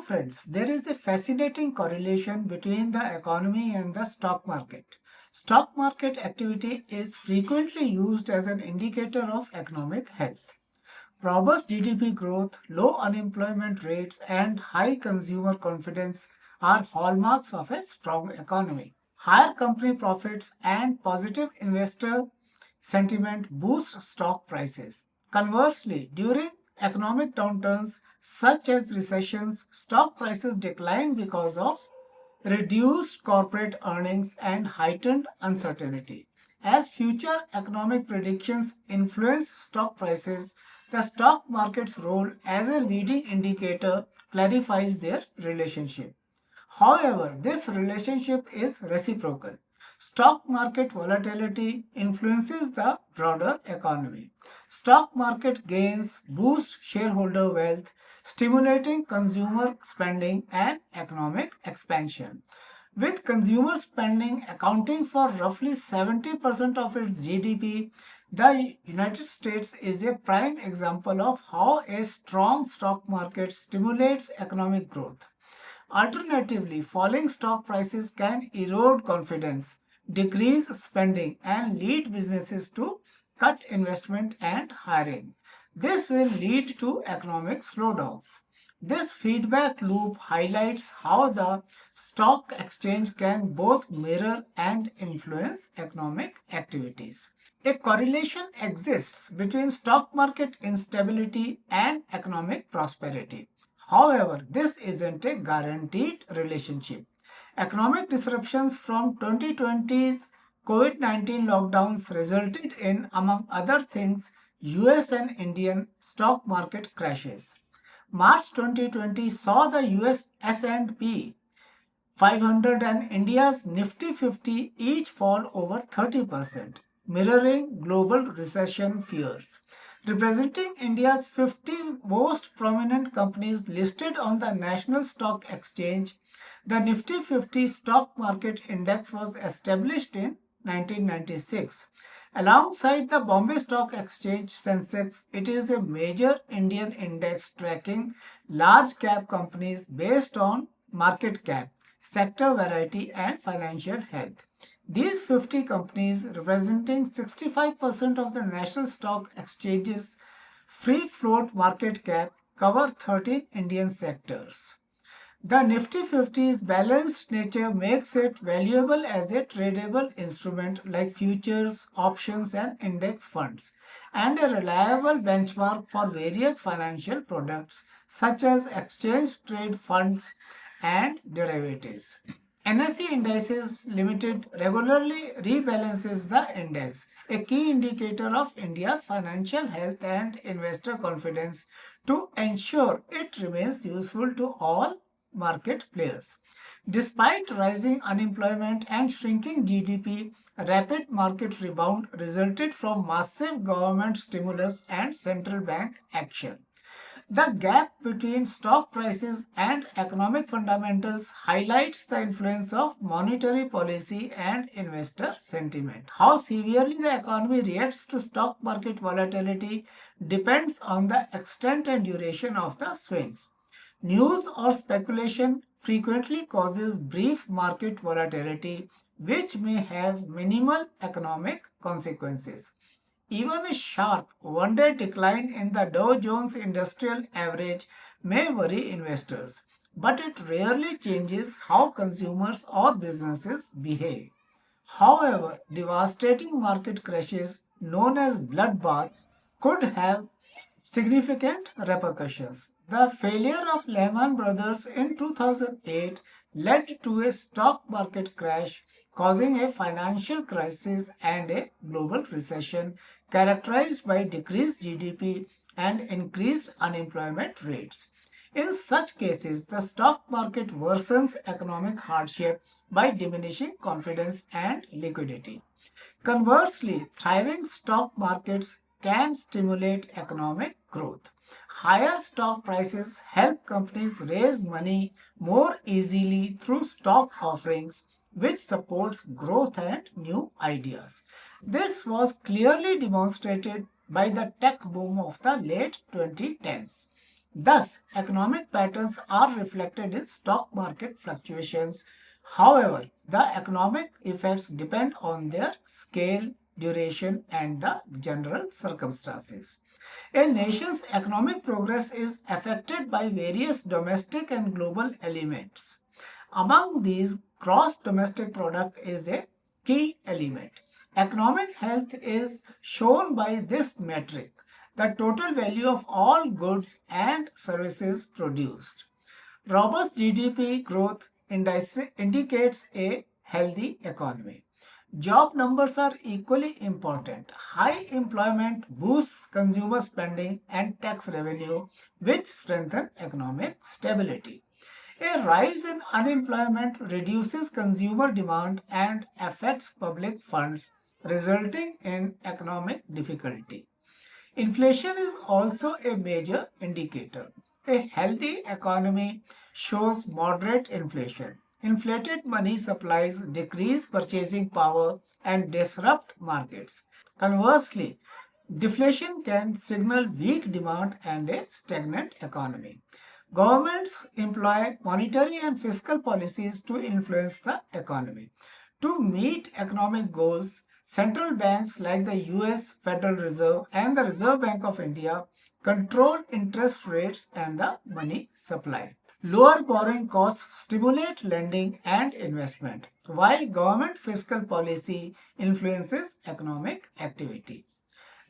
friends, there is a fascinating correlation between the economy and the stock market. Stock market activity is frequently used as an indicator of economic health. Robust GDP growth, low unemployment rates, and high consumer confidence are hallmarks of a strong economy. Higher company profits and positive investor sentiment boost stock prices. Conversely, during economic downturns such as recessions, stock prices decline because of reduced corporate earnings and heightened uncertainty. As future economic predictions influence stock prices, the stock market's role as a leading indicator clarifies their relationship. However, this relationship is reciprocal. Stock market volatility influences the broader economy. Stock market gains boost shareholder wealth, stimulating consumer spending and economic expansion. With consumer spending accounting for roughly 70% of its GDP, the United States is a prime example of how a strong stock market stimulates economic growth. Alternatively, falling stock prices can erode confidence, decrease spending, and lead businesses to cut investment and hiring. This will lead to economic slowdowns. This feedback loop highlights how the stock exchange can both mirror and influence economic activities. A correlation exists between stock market instability and economic prosperity. However, this isn't a guaranteed relationship. Economic disruptions from 2020's COVID-19 lockdowns resulted in, among other things, US and Indian stock market crashes. March 2020 saw the US S&P 500 and India's Nifty 50 each fall over 30%, mirroring global recession fears. Representing India's 50 most prominent companies listed on the National Stock Exchange, the Nifty 50 stock market index was established in 1996. Alongside the Bombay Stock Exchange Sensex, it is a major Indian index tracking large cap companies based on market cap, sector variety, and financial health. These 50 companies, representing 65% of the national stock exchange's free float market cap, cover 13 Indian sectors. The Nifty 50's balanced nature makes it valuable as a tradable instrument like futures, options, and index funds, and a reliable benchmark for various financial products such as exchange trade funds and derivatives. NSE Indices Limited regularly rebalances the index, a key indicator of India's financial health and investor confidence, to ensure it remains useful to all market players. Despite rising unemployment and shrinking GDP, a rapid market rebound resulted from massive government stimulus and central bank action. The gap between stock prices and economic fundamentals highlights the influence of monetary policy and investor sentiment. How severely the economy reacts to stock market volatility depends on the extent and duration of the swings. News or speculation frequently causes brief market volatility, which may have minimal economic consequences. Even a sharp one-day decline in the Dow Jones Industrial Average may worry investors, but it rarely changes how consumers or businesses behave. However, devastating market crashes, known as bloodbaths, could have significant repercussions. The failure of Lehman Brothers in 2008 led to a stock market crash, causing a financial crisis and a global recession characterized by decreased GDP and increased unemployment rates. In such cases, the stock market worsens economic hardship by diminishing confidence and liquidity. Conversely, thriving stock markets can stimulate economic growth. Higher stock prices help companies raise money more easily through stock offerings, which supports growth and new ideas. This was clearly demonstrated by the tech boom of the late 2010s. Thus, economic patterns are reflected in stock market fluctuations. However, the economic effects depend on their scale, duration, and the general circumstances. A nation's economic progress is affected by various domestic and global elements. Among these, gross domestic product is a key element. Economic health is shown by this metric, the total value of all goods and services produced. Robust GDP growth indicates a healthy economy. Job numbers are equally important. High employment boosts consumer spending and tax revenue, which strengthen economic stability. A rise in unemployment reduces consumer demand and affects public funds, resulting in economic difficulty. Inflation is also a major indicator. A healthy economy shows moderate inflation. Inflated money supplies decrease purchasing power and disrupt markets. Conversely, deflation can signal weak demand and a stagnant economy. Governments employ monetary and fiscal policies to influence the economy. To meet economic goals, central banks like the US Federal Reserve and the Reserve Bank of India control interest rates and the money supply. Lower borrowing costs stimulate lending and investment, while government fiscal policy influences economic activity.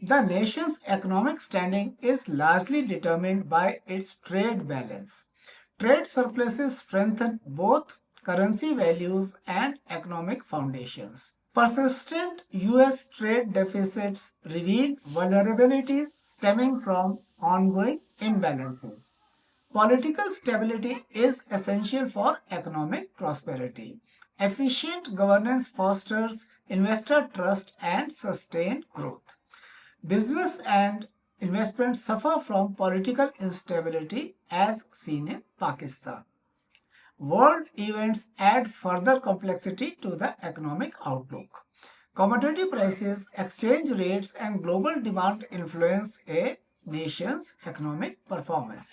The nation's economic standing is largely determined by its trade balance. Trade surpluses strengthen both currency values and economic foundations. Persistent US trade deficits reveal vulnerabilities stemming from ongoing imbalances. Political stability is essential for economic prosperity. Efficient governance fosters investor trust and sustained growth. Business and investment suffer from political instability as seen in Pakistan. World events add further complexity to the economic outlook. Commodity prices, exchange rates, and global demand influence a nation's economic performance.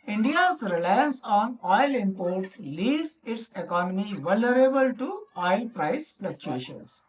India's reliance on oil imports leaves its economy vulnerable to oil price fluctuations.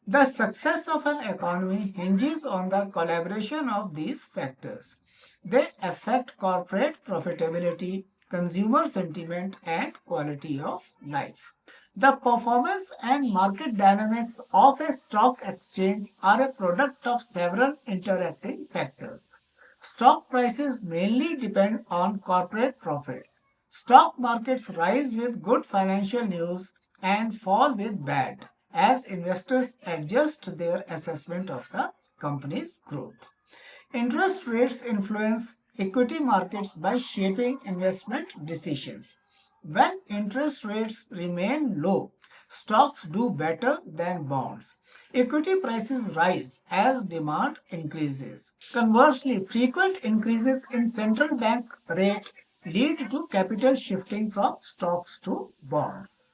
The success of an economy hinges on the collaboration of these factors. They affect corporate profitability, consumer sentiment, and quality of life. The performance and market dynamics of a stock exchange are a product of several interacting factors. Stock prices mainly depend on corporate profits. Stock markets rise with good financial news and fall with bad as investors adjust their assessment of the company's growth. Interest rates influence equity markets by shaping investment decisions. When interest rates remain low, stocks do better than bonds. Equity prices rise as demand increases. Conversely, frequent increases in central bank rate lead to capital shifting from stocks to bonds.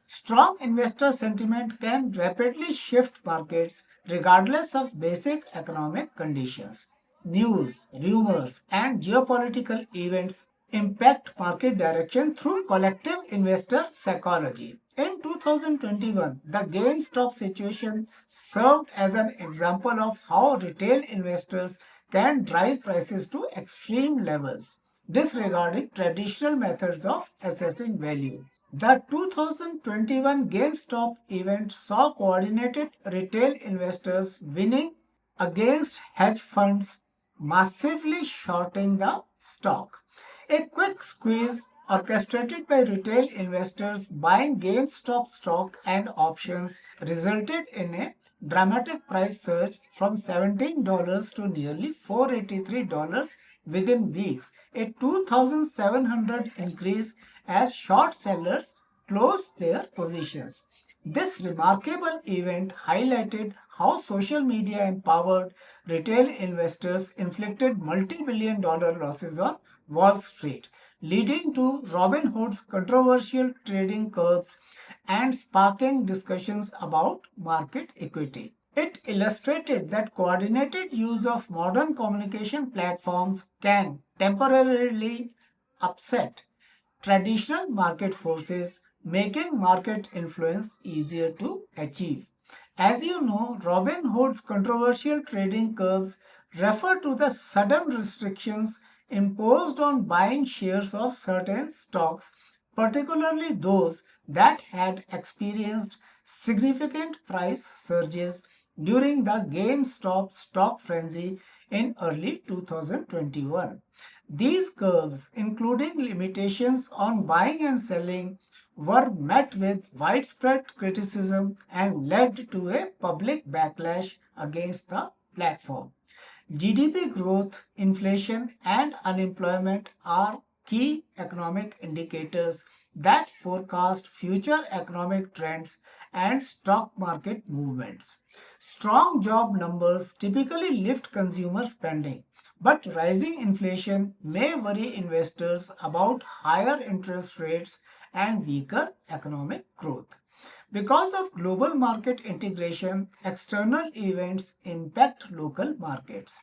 Strong investor sentiment can rapidly shift markets regardless of basic economic conditions. News, rumors, and geopolitical events impact market direction through collective investor psychology. In 2021, the GameStop situation served as an example of how retail investors can drive prices to extreme levels, disregarding traditional methods of assessing value. The 2021 GameStop event saw coordinated retail investors winning against hedge funds, massively shorting the stock. A quick squeeze orchestrated by retail investors buying GameStop stock and options resulted in a dramatic price surge from $17 to nearly $483 within weeks, a 2,700 increase as short sellers closed their positions. This remarkable event highlighted how social media empowered retail investors inflicted multi-billion dollar losses on Wall Street, leading to Robinhood's controversial trading curbs and sparking discussions about market equity. It illustrated that coordinated use of modern communication platforms can temporarily upset traditional market forces, making market influence easier to achieve. As you know, Robinhood's controversial trading curbs refer to the sudden restrictions imposed on buying shares of certain stocks, particularly those that had experienced significant price surges during the GameStop stock frenzy in early 2021. These curbs, including limitations on buying and selling, were met with widespread criticism and led to a public backlash against the platform. GDP growth, inflation, and unemployment are key economic indicators that forecast future economic trends and stock market movements. Strong job numbers typically lift consumer spending, but rising inflation may worry investors about higher interest rates and weaker economic growth. Because of global market integration, external events impact local markets.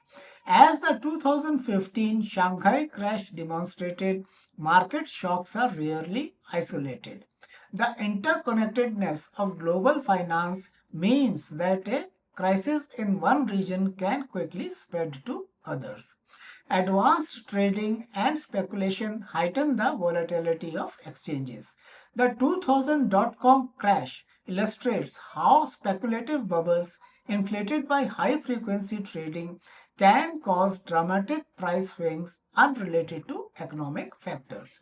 As the 2015 Shanghai crash demonstrated, market shocks are rarely isolated. The interconnectedness of global finance means that a crisis in one region can quickly spread to others. Advanced trading and speculation heighten the volatility of exchanges. The 2000 dot-com crash illustrates how speculative bubbles inflated by high frequency trading can cause dramatic price swings unrelated to economic factors.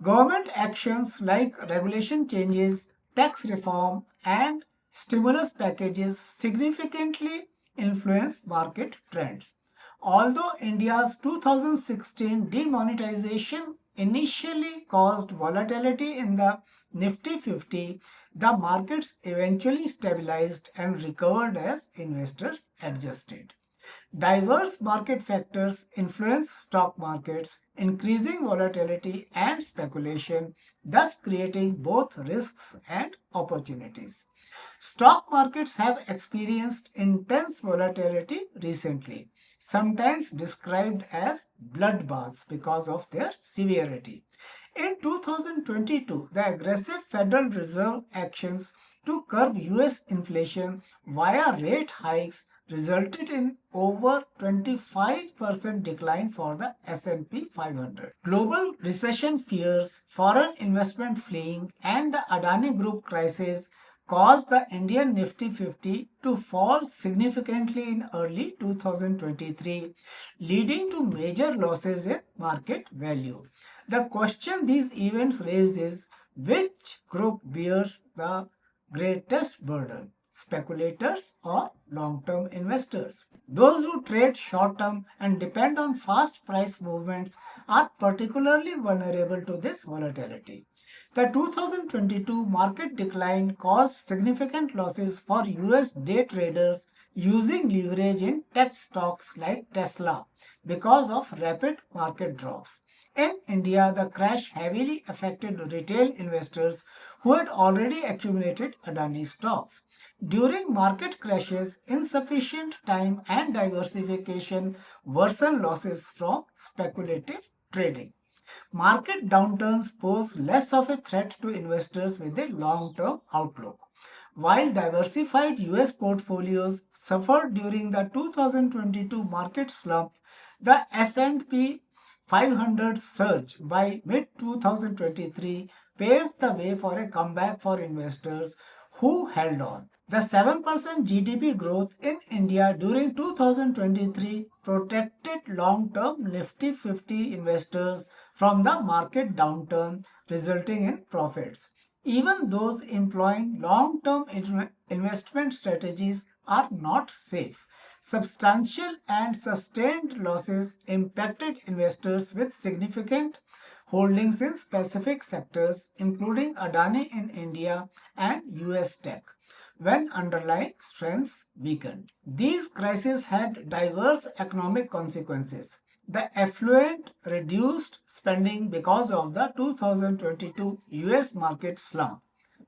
Government actions like regulation changes, tax reform, and stimulus packages significantly influence market trends. Although India's 2016 demonetization initially caused volatility in the Nifty 50, the markets eventually stabilized and recovered as investors adjusted. Diverse market factors influence stock markets, increasing volatility and speculation, thus creating both risks and opportunities. Stock markets have experienced intense volatility recently, sometimes described as bloodbaths because of their severity. In 2022, the aggressive Federal Reserve actions to curb US inflation via rate hikes resulted in over 25% decline for the S&P 500. Global recession fears, foreign investment fleeing, and the Adani Group crisis caused the Indian Nifty 50 to fall significantly in early 2023, leading to major losses in market value. The question these events raise is which group bears the greatest burden? Speculators or long-term investors? Those who trade short-term and depend on fast price movements are particularly vulnerable to this volatility. The 2022 market decline caused significant losses for US day traders using leverage in tech stocks like Tesla because of rapid market drops. In India, the crash heavily affected retail investors who had already accumulated Adani stocks. During market crashes, insufficient time and diversification worsen losses from speculative trading. Market downturns pose less of a threat to investors with a long-term outlook. While diversified US portfolios suffered during the 2022 market slump, the S&P 500 surge by mid 2023 paved the way for a comeback for investors who held on. The 7% GDP growth in India during 2023 protected long-term Nifty 50 investors from the market downturn, resulting in profits. Even those employing long-term investment strategies are not safe. Substantial and sustained losses impacted investors with significant holdings in specific sectors, including Adani in India and US tech, when underlying strengths weakened. These crises had diverse economic consequences. The affluent reduced spending because of the 2022 US market slump,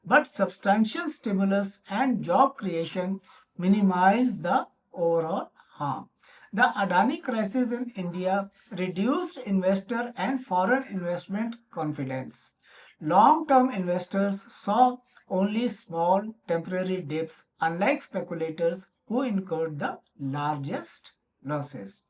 but substantial stimulus and job creation minimize the overall harm. The Adani crisis in India reduced investor and foreign investment confidence. Long-term investors saw only small temporary dips, unlike speculators who incurred the largest losses.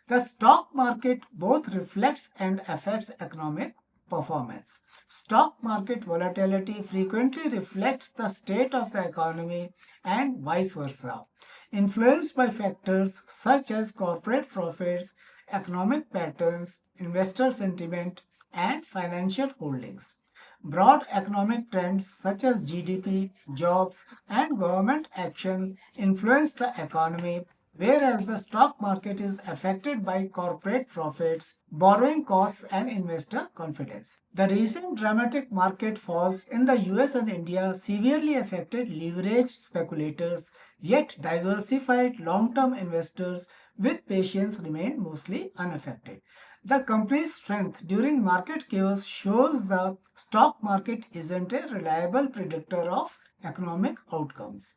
The stock market both reflects and affects economic performance. Stock market volatility frequently reflects the state of the economy and vice versa, influenced by factors such as corporate profits, economic patterns, investor sentiment, and financial holdings. Broad economic trends such as GDP, jobs, and government action influence the economy, whereas the stock market is affected by corporate profits, borrowing costs, and investor confidence. The recent dramatic market falls in the US and India severely affected leveraged speculators, yet diversified long-term investors with patience remained mostly unaffected. The company's strength during market chaos shows the stock market isn't a reliable predictor of economic outcomes.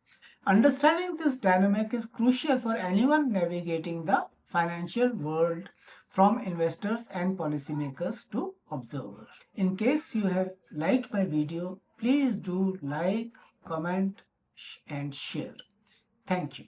Understanding this dynamic is crucial for anyone navigating the financial world, from investors and policymakers to observers. In case you have liked my video, please do like, comment, and share. Thank you.